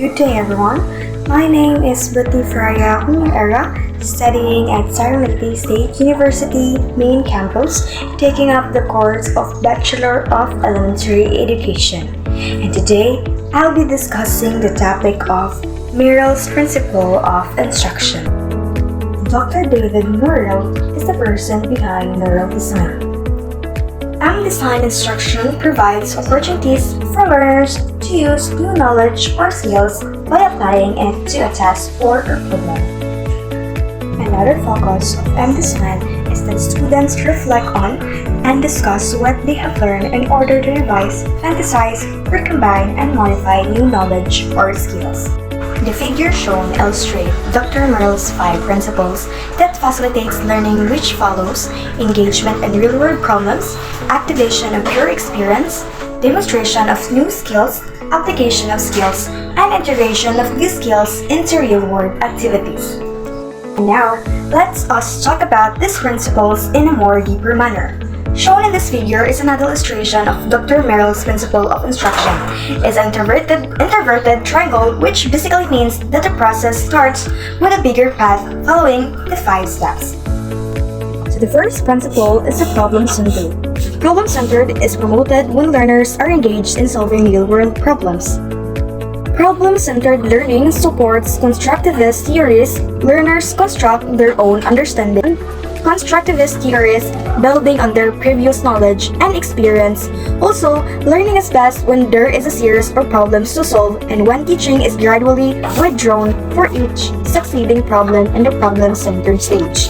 Good day, everyone. My name is Betty Freya Era, studying at Saramati State University main campus, taking up the course of Bachelor of Elementary Education. And today, I'll be discussing the topic of Merill's Principle of Instruction. Dr. David Merill is the person behind Merill Design. Design instruction provides opportunities for learners to use new knowledge or skills by applying it to a task or a problem. Another focus of design is that students reflect on and discuss what they have learned in order to revise, fantasize, recombine, and modify new knowledge or skills. The figure shown illustrates Dr. Merill's 5 principles that facilitates learning, which follows engagement in real-world problems, activation of pure experience, demonstration of new skills, application of skills, and integration of these skills into real-world activities. And now, let's us talk about these principles in a more deeper manner. Shown in this figure is another illustration of Dr. Merill's principle of instruction. It's an inverted triangle, which basically means that the process starts with a bigger path following the 5 steps. So the first principle is the problem-centered. Problem-centered is promoted when learners are engaged in solving real-world problems. Problem-centered learning supports constructivist theories. Learners construct their own understanding. Constructivist theories building on their previous knowledge and experience. Also, learning is best when there is a series of problems to solve and when teaching is gradually withdrawn for each succeeding problem in the problem-centered stage.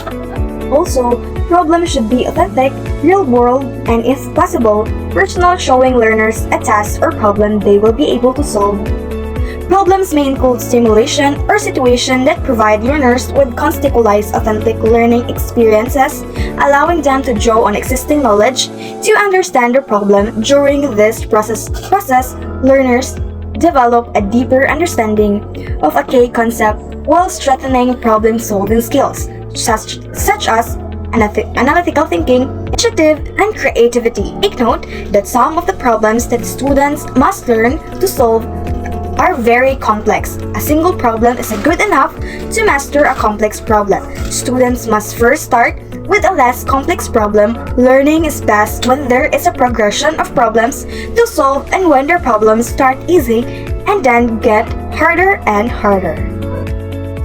Also, problems should be authentic, real-world, and if possible, personal, showing learners a task or problem they will be able to solve. Problems may include stimulation or situations that provide learners with contextualized authentic learning experiences, allowing them to draw on existing knowledge to understand the problem. During this process, learners develop a deeper understanding of a key concept while strengthening problem-solving skills, such as analytical thinking, initiative, and creativity. Take note that some of the problems that students must learn to solve are very complex. A single problem isn't good enough to master a complex problem. Students must first start with a less complex problem. Learning is best when there is a progression of problems to solve and when their problems start easy and then get harder and harder.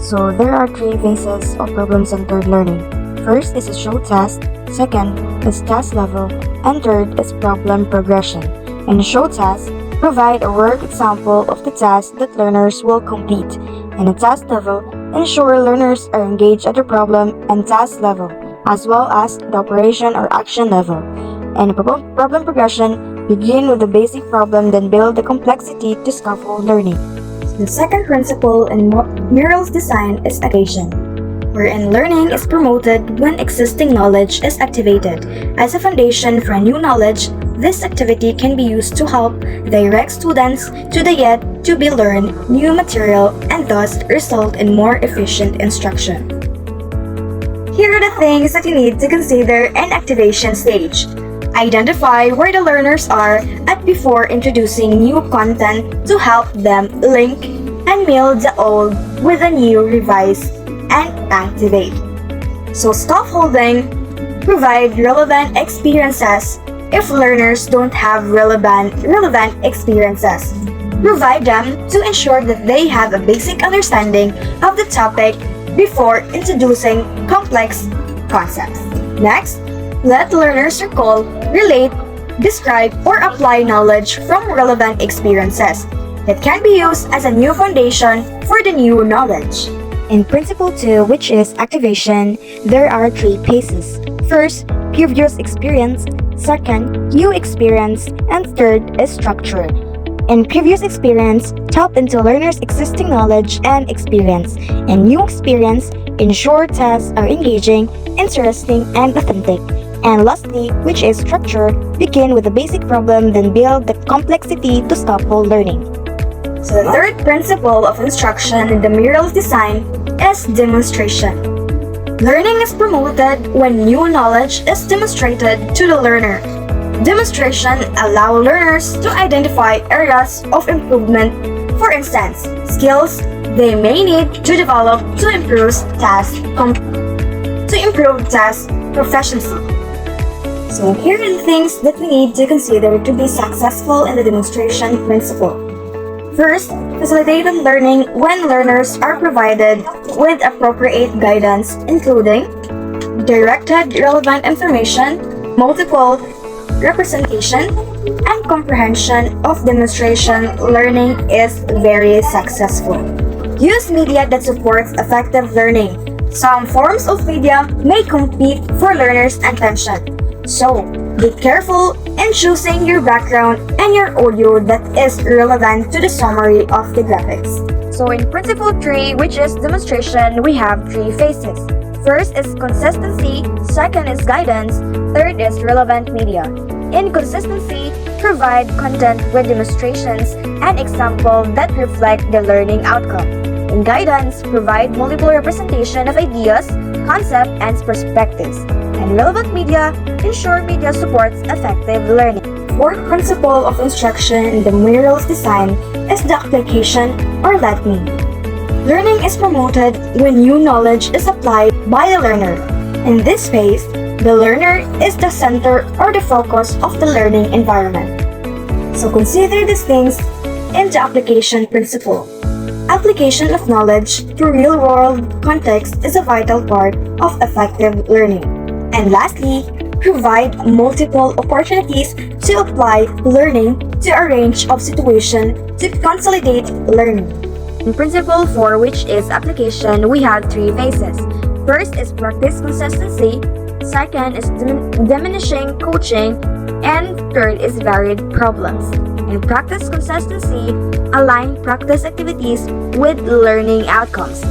So there are 3 phases of problem-centered learning. First is a show task, second is task level, and third is problem progression. In show task, provide a work example of the task that learners will complete. In a task level, ensure learners are engaged at the problem and task level, as well as the operation or action level. In problem progression, begin with the basic problem, then build the complexity to scaffold learning. The second principle in Merill's design is activation, wherein learning is promoted when existing knowledge is activated. As a foundation for new knowledge, this activity can be used to help direct students to the yet-to-be-learned new material and thus result in more efficient instruction. Here are the things that you need to consider in activation stage. Identify where the learners are at before introducing new content to help them link and meld the old with the new, revise, and activate. So scaffolding, provide relevant experiences. If learners don't have relevant experiences, provide them to ensure that they have a basic understanding of the topic before introducing complex concepts. Next, let learners recall, relate, describe, or apply knowledge from relevant experiences that can be used as a new foundation for the new knowledge. In Principle 2, which is activation, there are 3 phases. First, previous experience. Second, new experience. And third is structure. In previous experience, tap into learners' existing knowledge and experience. In new experience, ensure tasks are engaging, interesting, and authentic. And lastly, which is structure, begin with a basic problem, then build the complexity to scaffold learning. So the third principle of instruction in the Merill's design is demonstration. Learning is promoted when new knowledge is demonstrated to the learner. Demonstration allows learners to identify areas of improvement For instance, skills they may need to develop to improve task proficiency. So here are the things that we need to consider to be successful in the demonstration principle. First, facilitated learning when learners are provided with appropriate guidance, including directed relevant information, multiple representation, and comprehension of demonstration learning is very successful. Use media that supports effective learning. Some forms of media may compete for learners' attention. So, be careful in choosing your background and your audio that is relevant to the summary of the graphics. So in Principle 3, which is demonstration, we have 3 phases. First is consistency, second is guidance, third is relevant media. In consistency, provide content with demonstrations and examples that reflect the learning outcome. In guidance, provide multiple representation of ideas, concepts, and perspectives. And relevant media, ensure media supports effective learning. Fourth principle of instruction in the Merill's design is the application or let me. Learning is promoted when new knowledge is applied by the learner. In this phase, the learner is the center or the focus of the learning environment. So consider these things in the application principle. Application of knowledge to real-world context is a vital part of effective learning. And lastly, provide multiple opportunities to apply learning to a range of situations to consolidate learning. In Principle 4, which is application, we have 3 phases. First is practice consistency, second is diminishing coaching, and third is varied problems. In practice consistency, align practice activities with learning outcomes.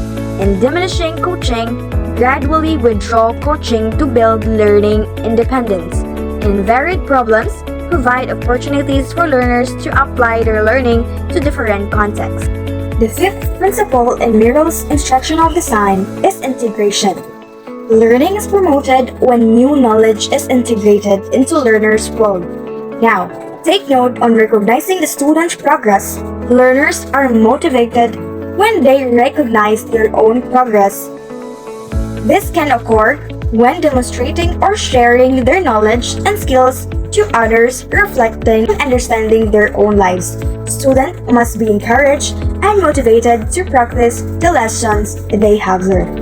In diminishing coaching, gradually withdraw coaching to build learning independence. In varied problems, provide opportunities for learners to apply their learning to different contexts. The fifth principle in Merill's instructional design is integration. Learning is promoted when new knowledge is integrated into learners' world. Now, take note on recognizing the student's progress. Learners are motivated when they recognize their own progress. This can occur when demonstrating or sharing their knowledge and skills to others, reflecting and understanding their own lives. Students must be encouraged and motivated to practice the lessons they have learned.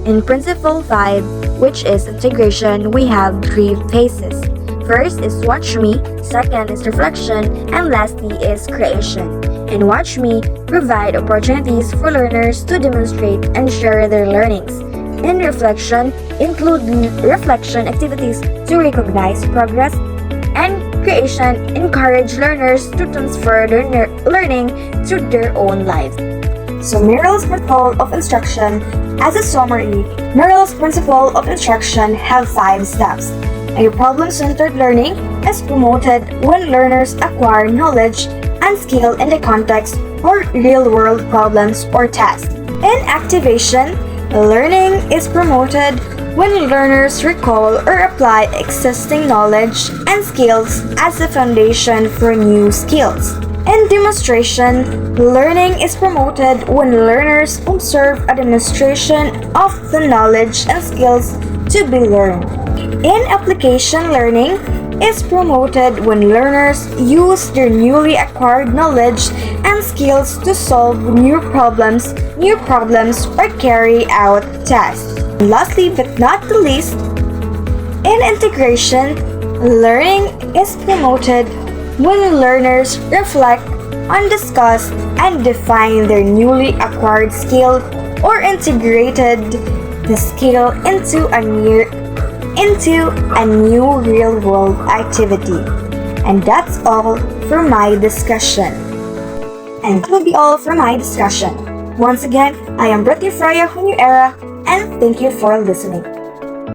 In Principle 5, which is integration, we have 3 phases. First is Watch Me, second is reflection, and lastly is creation. In Watch Me, provide opportunities for learners to demonstrate and share their learnings. In reflection, include reflection activities to recognize progress, and creation, encourage learners to transfer their learning to their own lives. So Merill's principle of instruction, as a summary, Merill's principle of instruction have 5 steps. A problem-centered learning is promoted when learners acquire knowledge and skill in the context or real-world problems or tasks. In activation, learning is promoted when learners recall or apply existing knowledge and skills as a foundation for new skills. In demonstration, learning is promoted when learners observe a demonstration of the knowledge and skills to be learned. In application, learning is promoted when learners use their newly acquired knowledge and skills to solve new problems or carry out tasks. And lastly but not the least, in integration, learning is promoted when learners reflect on, discuss, and define their newly acquired skill or integrated the skill into a new real-world activity. And that's all for my discussion. And that will be all for my discussion. Once again, I am Britney Freya from New Era, and thank you for listening.